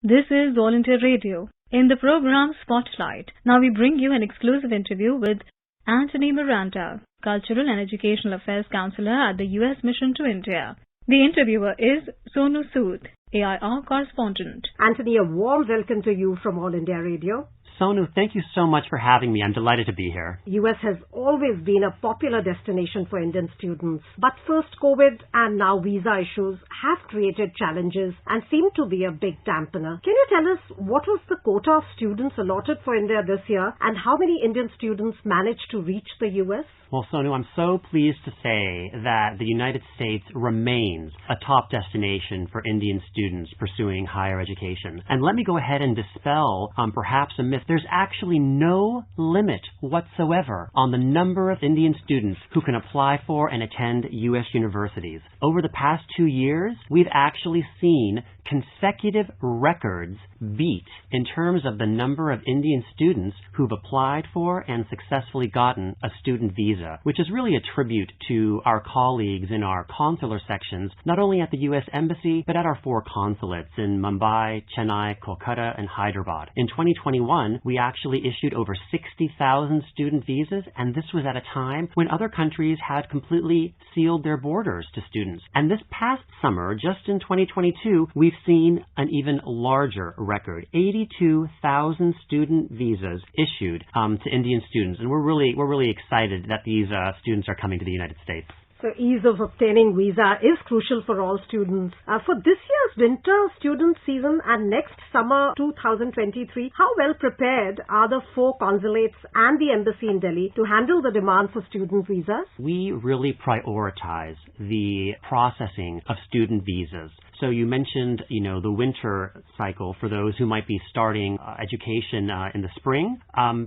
This is All India Radio. In the program Spotlight, now we bring you an exclusive interview with Anthony Miranda, Cultural and Educational Affairs Counsellor at the U.S. Mission to India. The interviewer is Sonu Sood, AIR correspondent. Anthony, a warm welcome to you from All India Radio. Sonu, thank you so much for having me. I'm delighted to be here. US has always been a popular destination for Indian students. But first COVID and now visa issues have created challenges and seem to be a big dampener. Can you tell us what was the quota of students allotted for India this year and how many Indian students managed to reach the US? Well, Sonu, I'm so pleased to say that the United States remains a top destination for Indian students pursuing higher education. And let me go ahead and dispel perhaps a myth. There's actually no limit whatsoever on the number of Indian students who can apply for and attend U.S. universities. Over the past 2 years, we've actually seen consecutive records beat in terms of the number of Indian students who've applied for and successfully gotten a student visa, which is really a tribute to our colleagues in our consular sections, not only at the U.S. Embassy, but at our 4 consulates in Mumbai, Chennai, Kolkata, and Hyderabad. In 2021, we actually issued over 60,000 student visas, and this was at a time when other countries had completely sealed their borders to students. And this past summer, just in 2022, we've seen an even larger record, 82,000 student visas issued to Indian students, and we're really excited that these students are coming to the United States. So ease of obtaining visa is crucial for all students. For this year's winter student season and next summer 2023, how well prepared are the 4 consulates and the embassy in Delhi to handle the demand for student visas? We really prioritize the processing of student visas. So you mentioned, the winter cycle for those who might be starting education in the spring.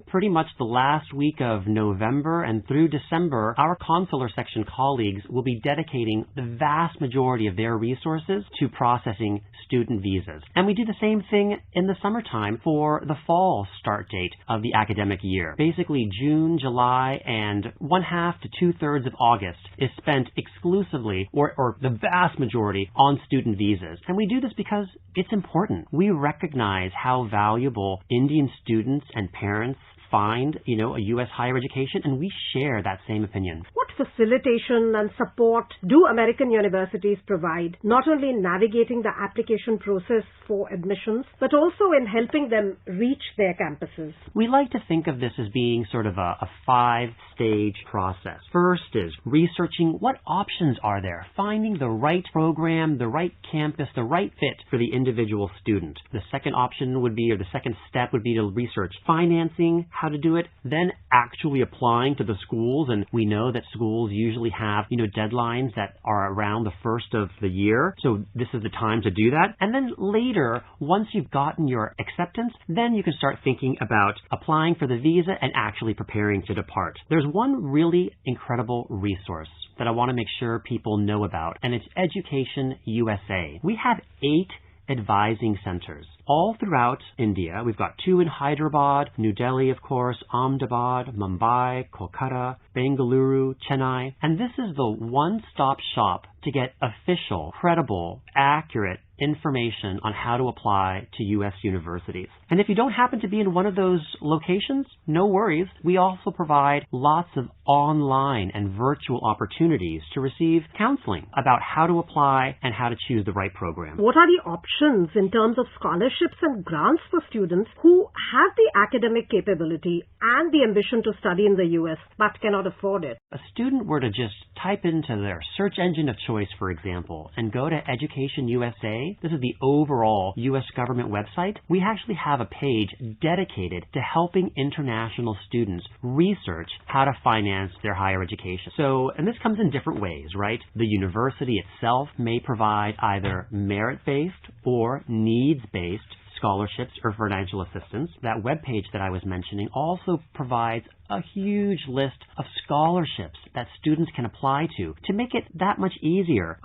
Pretty much the last week of November and through December, our consular section colleagues will be dedicating the vast majority of their resources to processing student visas. And we do the same thing in the summertime for the fall start date of the academic year. Basically, June, July, and 1/2 to 2/3 of August is spent exclusively, or the vast majority, on student visas. And we do this because it's important. We recognize how valuable Indian students and parents find, a U.S. higher education, and we share that same opinion. What facilitation and support do American universities provide, not only in navigating the application process for admissions, but also in helping them reach their campuses? We like to think of this as being sort of a 5-stage process. First is researching what options are there, finding the right program, the right campus, the right fit for the individual student. The second option would be, or the second step would be to research financing, how to do it, then actually applying to the schools. And we know that schools usually have, deadlines that are around the first of the year. So this is the time to do that. And then later, once you've gotten your acceptance, then you can start thinking about applying for the visa and actually preparing to depart. There's one really incredible resource that I want to make sure people know about, and it's Education USA. We have 8 advising centers all throughout India. We've got 2 in Hyderabad, New Delhi, of course, Ahmedabad, Mumbai, Kolkata, Bengaluru, Chennai. And this is the one-stop shop to get official, credible, accurate information on how to apply to U.S. universities. And if you don't happen to be in one of those locations, no worries. We also provide lots of online and virtual opportunities to receive counseling about how to apply and how to choose the right program. What are the options in terms of scholarships and grants for students who have the academic capability and the ambition to study in the U.S. but cannot afford it? A student were to just type into their search engine of choice, for example, and go to Education USA. This is the overall U.S. government website. We actually have a page dedicated to helping international students research how to finance their higher education. And this comes in different ways, right? The university itself may provide either merit-based or needs-based scholarships or financial assistance. That webpage that I was mentioning also provides a huge list of scholarships that students can apply to make it that much easier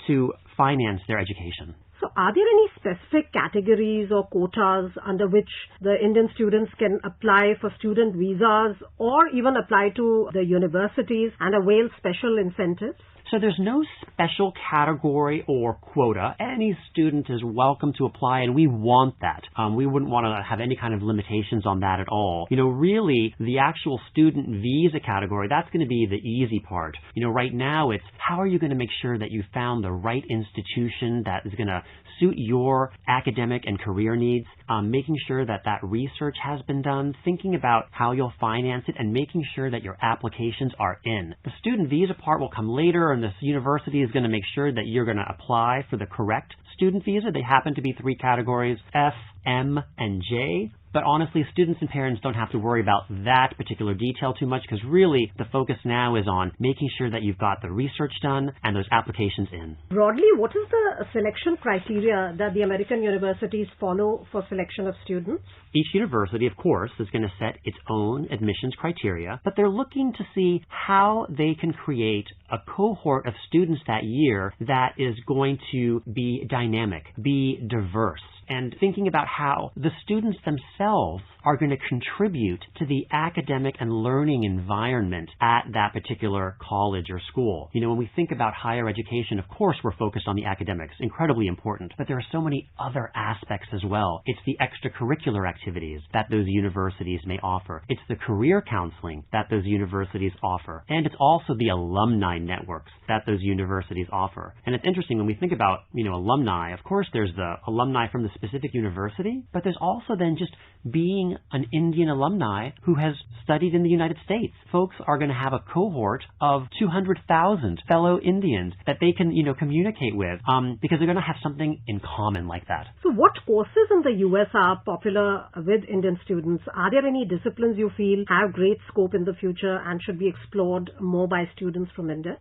to finance their education. So are there any specific categories or quotas under which the Indian students can apply for student visas or even apply to the universities and avail special incentives? So there's no special category or quota. Any student is welcome to apply, and we want that. We wouldn't want to have any kind of limitations on that at all. Really, the actual student visa category, that's going to be the easy part. Right now, it's how are you going to make sure that you found the right institution that is going to suit your academic and career needs, making sure that research has been done, thinking about how you'll finance it, and making sure that your applications are in. The student visa part will come later, and this university is going to make sure that you're going to apply for the correct student visa. They happen to be 3 categories, F, M, and J. But honestly, students and parents don't have to worry about that particular detail too much, because really the focus now is on making sure that you've got the research done and those applications in. Broadly, what is the selection criteria that the American universities follow for selection of students? Each university, of course, is going to set its own admissions criteria, but they're looking to see how they can create a cohort of students that year that is going to be dynamic, be diverse, and thinking about how the students themselves are going to contribute to the academic and learning environment at that particular college or school. When we think about higher education, of course we're focused on the academics, incredibly important, but there are so many other aspects as well. It's the extracurricular activities that those universities may offer. It's the career counseling that those universities offer. And it's also the alumni networks that those universities offer. And it's interesting when we think about, alumni, of course there's the alumni from the specific university, but there's also then just being an Indian alumni who has studied in the United States. Folks are going to have a cohort of 200,000 fellow Indians that they can, communicate with, because they're going to have something in common like that. So what courses in the US are popular with Indian students? Are there any disciplines you feel have great scope in the future and should be explored more by students from India?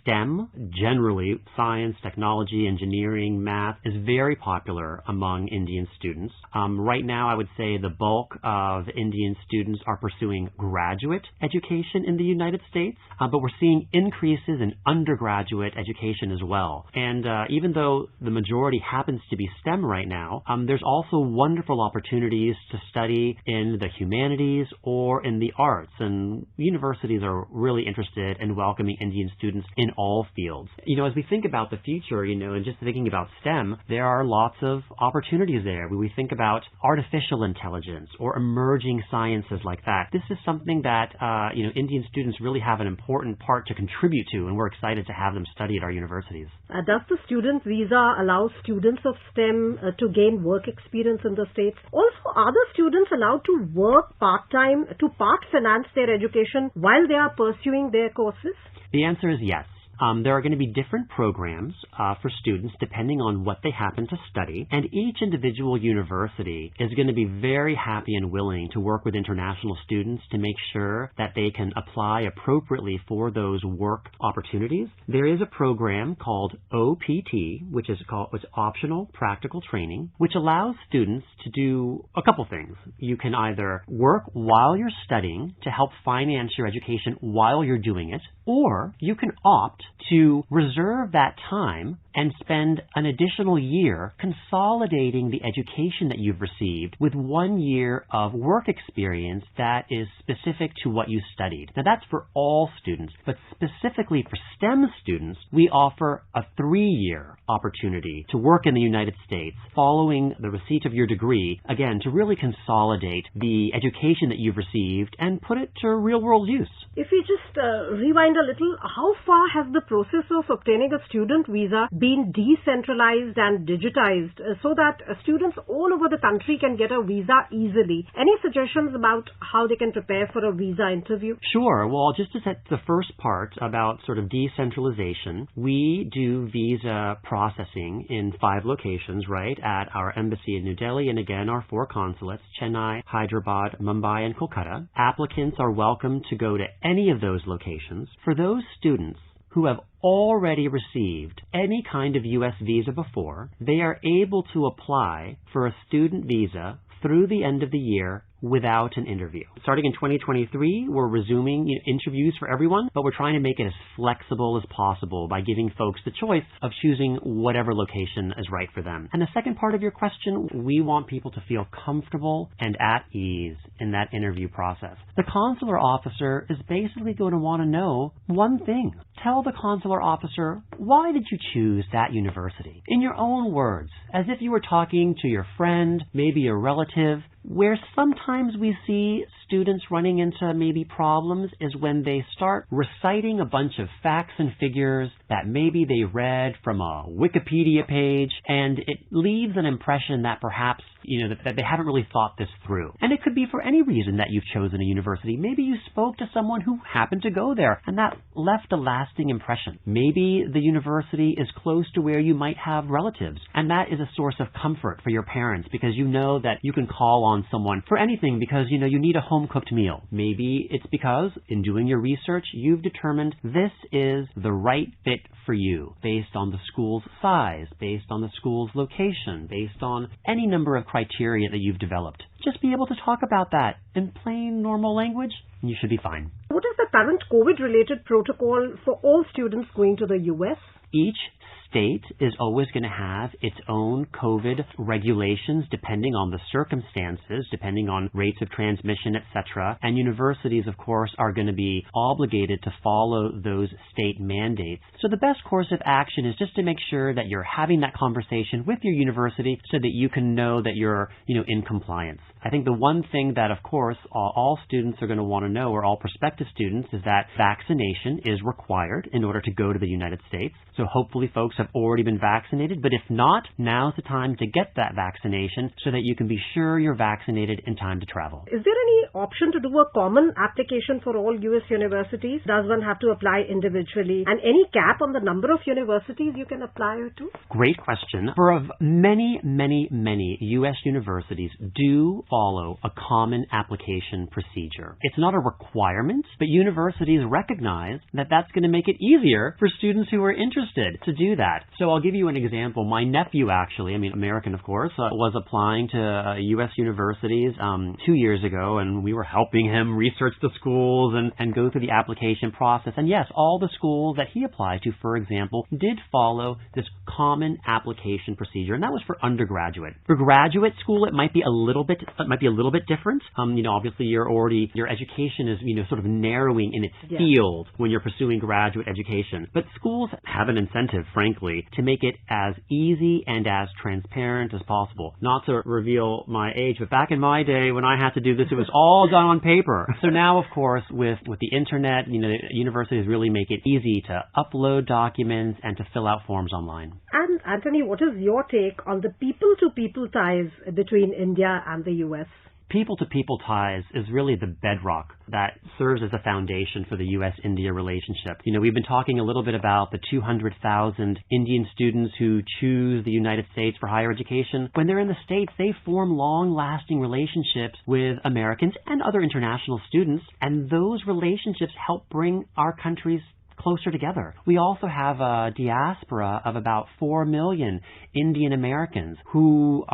STEM, generally, science, technology, engineering, math, is very popular among Indian students. Right now, I would say the bulk of Indian students are pursuing graduate education in the United States, but we're seeing increases in undergraduate education as well. And even though the majority happens to be STEM right now, there's also wonderful opportunities to study in the humanities or in the arts, and universities are really interested in welcoming Indian students in all fields. As we think about the future, and just thinking about STEM, there are lots of opportunities there. When we think about artificial intelligence or emerging sciences like that, this is something that, Indian students really have an important part to contribute to, and we're excited to have them study at our universities. Does the student visa allow students of STEM to gain work experience in the States? Also, are the students allowed to work part-time to part-finance their education while they are pursuing their courses? The answer is yes. There are going to be different programs for students depending on what they happen to study, and each individual university is going to be very happy and willing to work with international students to make sure that they can apply appropriately for those work opportunities. There is a program called OPT, which is Optional Practical Training, which allows students to do a couple things. You can either work while you're studying to help finance your education while you're doing it, or you can opt to reserve that time and spend an additional year consolidating the education that you've received with 1 year of work experience that is specific to what you studied. Now that's for all students, but specifically for STEM students, we offer a 3-year opportunity to work in the United States following the receipt of your degree, again, to really consolidate the education that you've received and put it to real-world use. If we just rewind a little, how far has the process of obtaining a student visa been decentralized and digitized so that students all over the country can get a visa easily? Any suggestions about how they can prepare for a visa interview? Sure. Well, just to set the first part about sort of decentralization, we do visa processing in 5 locations, right, at our embassy in New Delhi and again our 4 consulates, Chennai, Hyderabad, Mumbai, and Kolkata. Applicants are welcome to go to any of those locations. For those students who have already received any kind of U.S. visa before, they are able to apply for a student visa through the end of the year without an interview. Starting in 2023, we're resuming interviews for everyone, but we're trying to make it as flexible as possible by giving folks the choice of choosing whatever location is right for them. And the second part of your question, we want people to feel comfortable and at ease in that interview process. The consular officer is basically going to want to know one thing. Tell the consular officer, why did you choose that university? In your own words, as if you were talking to your friend, maybe a relative. Where sometimes we see students running into maybe problems is when they start reciting a bunch of facts and figures that maybe they read from a Wikipedia page, and it leaves an impression that perhaps, that they haven't really thought this through. And it could be for any reason that you've chosen a university. Maybe you spoke to someone who happened to go there, and that left a lasting impression. Maybe the university is close to where you might have relatives, and that is a source of comfort for your parents because you know that you can call on someone for anything because you need a home-cooked meal. Maybe it's because in doing your research you've determined this is the right fit for you based on the school's size, based on the school's location, based on any number of criteria that you've developed. Just be able to talk about that in plain normal language and you should be fine. What is the current COVID-related protocol for all students going to the U.S.? Each state is always going to have its own COVID regulations depending on the circumstances, depending on rates of transmission, etc. And universities, of course, are going to be obligated to follow those state mandates. So the best course of action is just to make sure that you're having that conversation with your university so that you can know that you're, in compliance. I think the one thing that, of course, all students are going to want to know, or all prospective students, is that vaccination is required in order to go to the United States. So hopefully folks have already been vaccinated, but if not, now's the time to get that vaccination so that you can be sure you're vaccinated in time to travel. Is there any option to do a common application for all U.S. universities? Does one have to apply individually? And any cap on the number of universities you can apply to? Great question. For many, many, many U.S. universities do follow a common application procedure. It's not a requirement, but universities recognize that that's going to make it easier for students who are interested to do that. So I'll give you an example. My nephew actually, American of course, was applying to U.S. universities 2 years ago, and we were helping him research the schools and go through the application process. And yes, all the schools that he applied to, for example, did follow this common application procedure, and that was for undergraduate. For graduate school, it might be a little bit different. Obviously your education is, sort of narrowing in its field when you're pursuing graduate education. But schools have an incentive, frankly, to make it as easy and as transparent as possible. Not to reveal my age, but back in my day when I had to do this, it was all done on paper. So now, of course, with the internet, universities really make it easy to upload documents and to fill out forms online. And Anthony, what is your take on the people-to-people ties between India and the U.S.? People-to-people ties is really the bedrock that serves as a foundation for the U.S.-India relationship. We've been talking a little bit about the 200,000 Indian students who choose the United States for higher education. When they're in the States, they form long-lasting relationships with Americans and other international students, and those relationships help bring our countries closer together. We also have a diaspora of about 4 million Indian Americans who,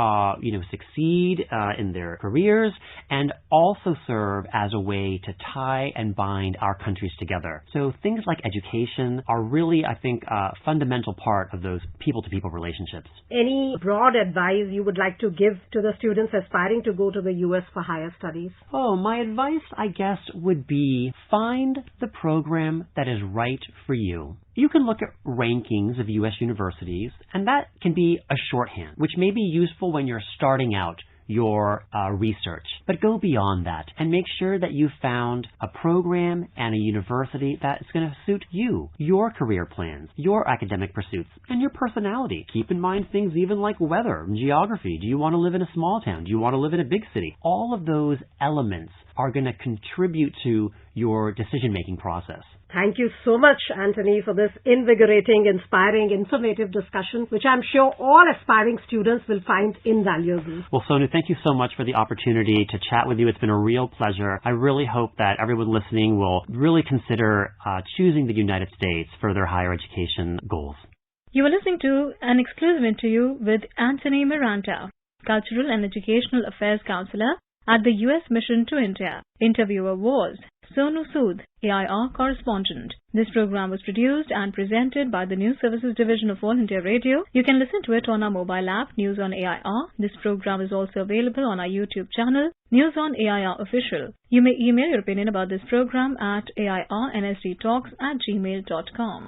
succeed in their careers and also serve as a way to tie and bind our countries together. So things like education are really, I think, a fundamental part of those people-to-people relationships. Any broad advice you would like to give to the students aspiring to go to the U.S. for higher studies? Oh, my advice, I guess, would be find the program that is right for you. You can look at rankings of U.S. universities, and that can be a shorthand, which may be useful when you're starting out your research. But go beyond that and make sure that you found a program and a university that is going to suit you, your career plans, your academic pursuits, and your personality. Keep in mind things even like weather and geography. Do you want to live in a small town? Do you want to live in a big city? All of those elements are going to contribute to your decision-making process. Thank you so much, Anthony, for this invigorating, inspiring, informative discussion, which I'm sure all aspiring students will find invaluable. Well, Sonu, thank you so much for the opportunity to chat with you. It's been a real pleasure. I really hope that everyone listening will really consider choosing the United States for their higher education goals. You are listening to an exclusive interview with Anthony Miranda, Cultural and Educational Affairs Counsellor at the U.S. Mission to India. Interviewer was Sonu Sood, AIR correspondent. This program was produced and presented by the News Services Division of All India Radio. You can listen to it on our mobile app, News on AIR. This program is also available on our YouTube channel, News on AIR Official. You may email your opinion about this program at airnsdtalks@gmail.com.